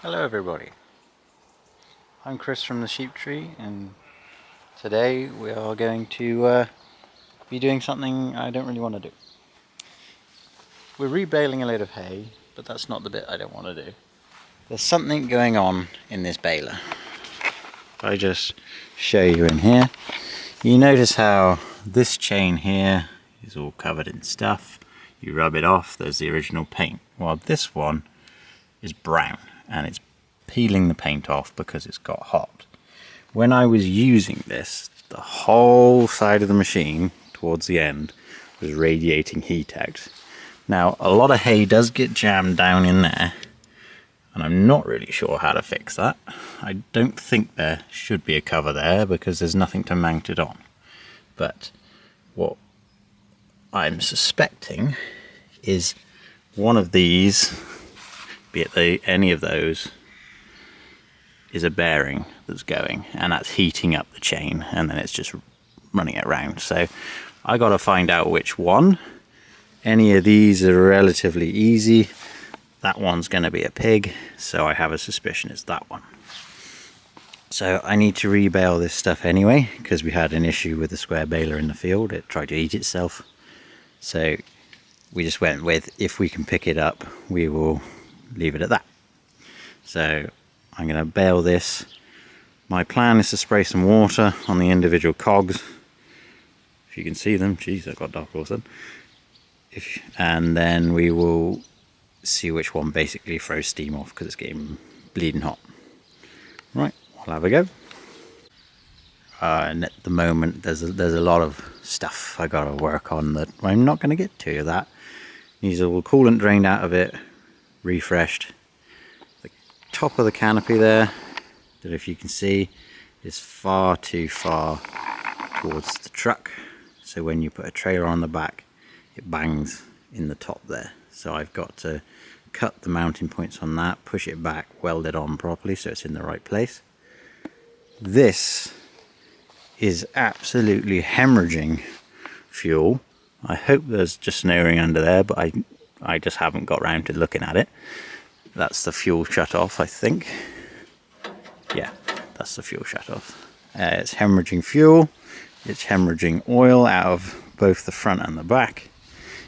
Hello everybody, I'm Chris from the Sheeptree, and today we are going to be doing something I don't really want to do. We're rebaling a load of hay, but that's not the bit I don't want to do. There's something going on in this baler. If I just show you in here, you notice how this chain here is all covered in stuff. You rub it off, there's the original paint. While this one is brown and it's peeling the paint off because it's got hot. When I was using this, the whole side of the machine towards the end was radiating heat out. Now a lot of hay does get jammed down in there, and I'm not really sure how to fix that. I don't think there should be a cover there because there's nothing to mount it on. But what I'm suspecting is one of these, be it any of those, is a bearing that's going, and that's heating up the chain, and then it's just running it around. So I got to find out which one. Any of these are relatively easy. That one's going to be a pig, so I have a suspicion it's that one. So I need to rebale this stuff anyway, because we had an issue with the square baler in the field. It tried to eat itself. So we just went with, if we can pick it up, we will leave it at that. So I'm going to bale this. My plan is to spray some water on the individual cogs. If you can see them, geez, I've got dark all of a sudden. And then we will see which one basically throws steam off because it's getting bleeding hot. Right, I'll have a go. And at the moment there's a lot of stuff I got to work on that I'm not going to get to. That needs all coolant drained out of it, refreshed. The top of the canopy there, don't know if you can see, is far too far towards the truck, so when you put a trailer on the back it bangs in the top there. So I've got to cut the mounting points on that, push it back, weld it on properly so it's in the right place. This is absolutely hemorrhaging fuel. I hope there's just an O-ring under there, but I just haven't got round to looking at it. That's the fuel shut off, I think. Yeah, that's the fuel shut off. It's hemorrhaging fuel, it's hemorrhaging oil out of both the front and the back.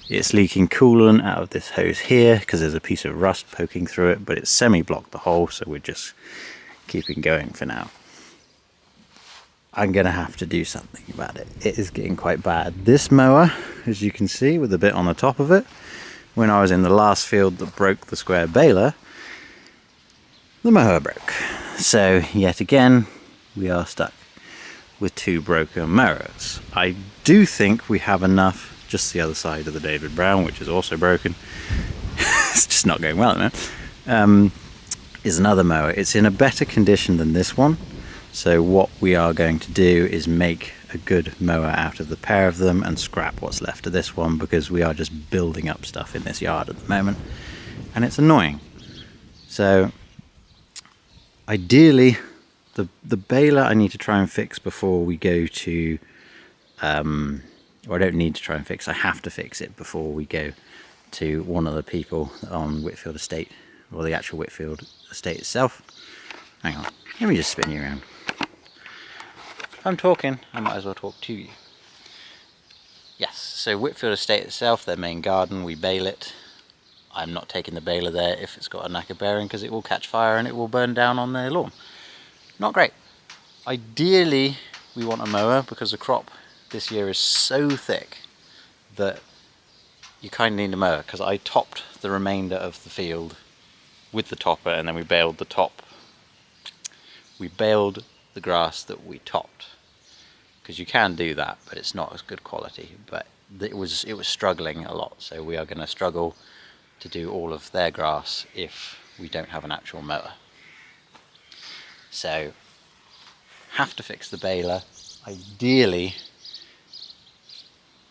It's leaking coolant out of this hose here because there's a piece of rust poking through it, but it's semi-blocked the hole, so we're just keeping going for now. I'm going to have to do something about it. It is getting quite bad. This mower, as you can see with the bit on the top of it, when I was in the last field that broke the square baler, the mower broke. So yet again, we are stuck with two broken mowers. I do think we have enough. Just the other side of the David Brown, which is also broken. It's just not going well at the moment. Is another mower. It's in a better condition than this one. So what we are going to do is make a good mower out of the pair of them and scrap what's left of this one, because we are just building up stuff in this yard at the moment and it's annoying. So ideally the baler I need to try and fix before we go to or I don't need to try and fix, I have to fix it before we go to one of the people on Whitfield Estate, or the actual Whitfield Estate itself. Hang on, let me just spin you around. If I'm talking, I might as well talk to you. Yes, so Whitfield Estate itself, their main garden, we bale it. I'm not taking the baler there if it's got a knacker bearing, because it will catch fire and it will burn down on their lawn. Not great. Ideally, we want a mower because the crop this year is so thick that you kind of need a mower, because I topped the remainder of the field with the topper and then we baled the top. We baled the grass that we topped, because you can do that but it's not as good quality, but it was struggling a lot, so we are going to struggle to do all of their grass if we don't have an actual mower. So have to fix the baler, ideally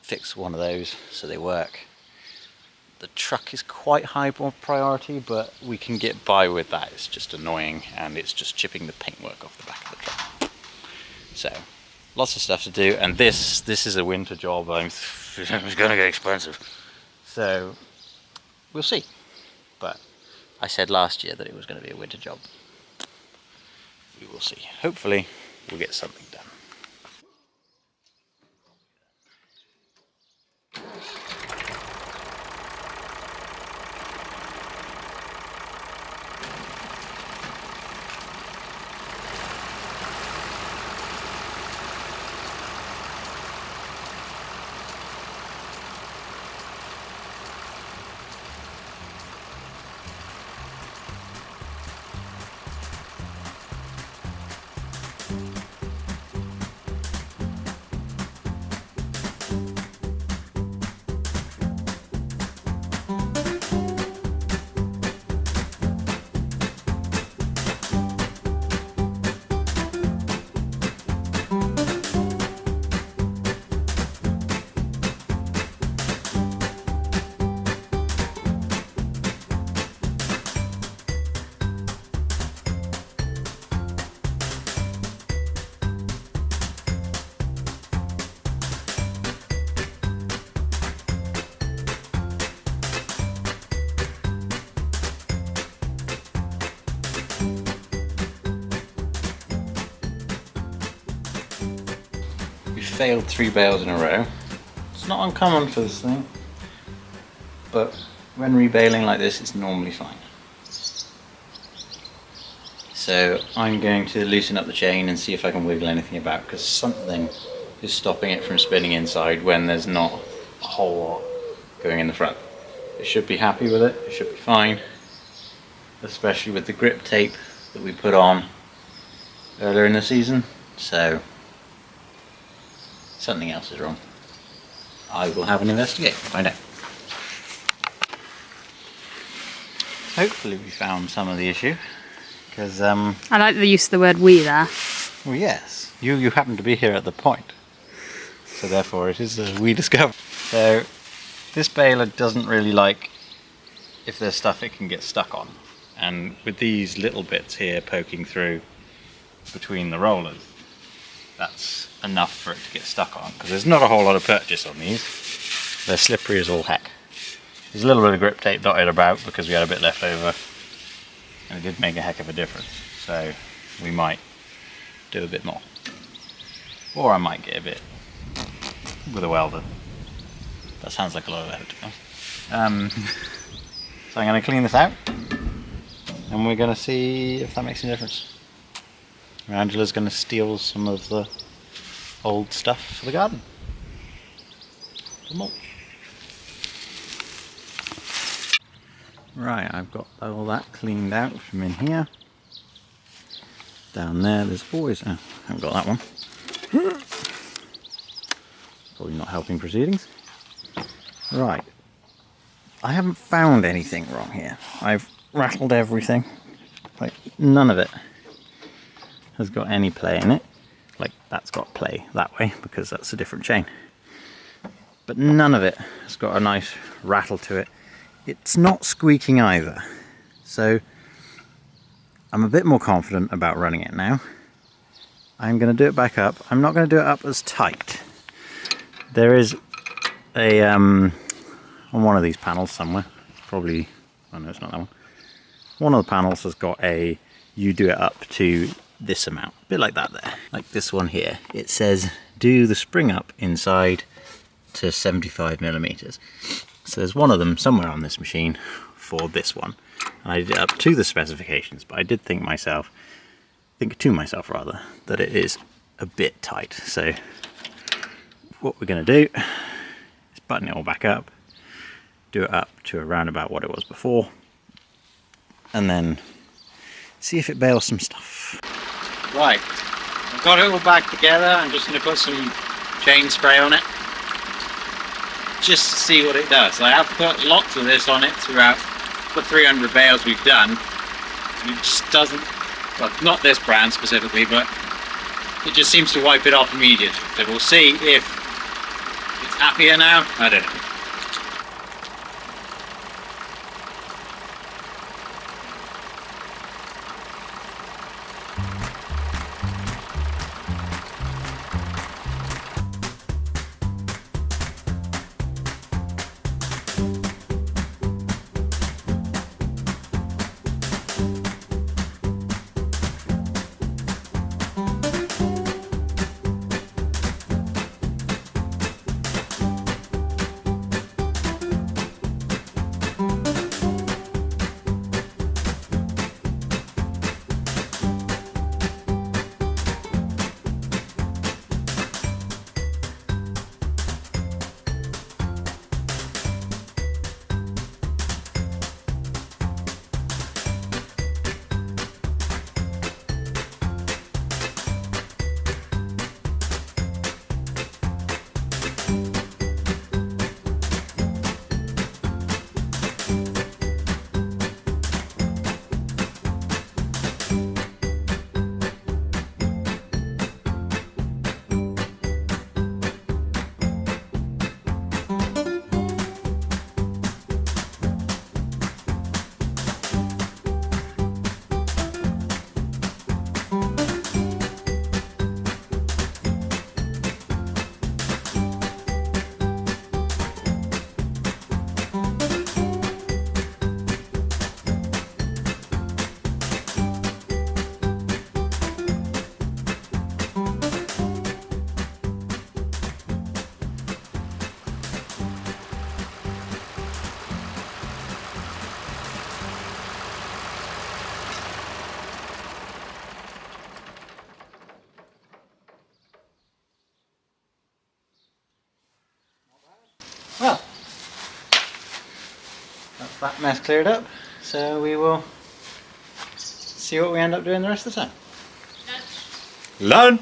fix one of those so they work. The truck is quite high priority, but we can get by with that. It's just annoying and it's just chipping the paintwork off the back of the truck. So lots of stuff to do, and this is a winter job. It's going to get expensive, so we'll see. But I said last year that it was going to be a winter job. We will see. Hopefully we'll get something done. Failed 3 bales in a row. It's not uncommon for this thing, but when rebaling like this, it's normally fine. So I'm going to loosen up the chain and see if I can wiggle anything about, because something is stopping it from spinning inside when there's not a whole lot going in the front. It should be happy with it, it should be fine, especially with the grip tape that we put on earlier in the season. So something else is wrong. I will have an investigate and find out. Hopefully we found some of the issue, because I like the use of the word we there. well, yes, you happen to be here at the point, so therefore it is a we discovered. So this baler doesn't really like if there's stuff it can get stuck on, and with these little bits here poking through between the rollers, that's enough for it to get stuck on, because there's not a whole lot of purchase on these. They're slippery as all heck. There's a little bit of grip tape dotted about because we had a bit left over, and it did make a heck of a difference, so we might do a bit more, or I might get a bit with a welder. That sounds like a lot of effort to be honest. So I'm going to clean this out and we're going to see if that makes any difference. Angela's going to steal some of the old stuff for the garden. Right, I've got all that cleaned out from in here. Down there's always... oh, I haven't got that one. Probably not helping proceedings. Right. I haven't found anything wrong here. I've rattled everything. Like, none of it has got any play in it. Like, that's got play that way because that's a different chain. But none of it has got a nice rattle to it. It's not squeaking either. So I'm a bit more confident about running it now. I'm going to do it back up. I'm not going to do it up as tight. There is a on one of these panels somewhere, probably, oh no, it's not that one. One of the panels has got a, you do it up to this amount, a bit like that there. Like this one here, it says do the spring up inside to 75 millimeters. So there's one of them somewhere on this machine for this one, and I did it up to the specifications, but I did think to myself that it is a bit tight. So what we're going to do is button it all back up, do it up to around about what it was before, and then see if it bails some stuff. Right, I've got it all back together. I'm just going to put some chain spray on it just to see what it does. I have put lots of this on it throughout the 300 bales we've done, and it just doesn't, well, not this brand specifically, but it just seems to wipe it off immediately. So we'll see if it's happier now. I don't know. that mess cleared up, so we will see what we end up doing the rest of the time. Lunch!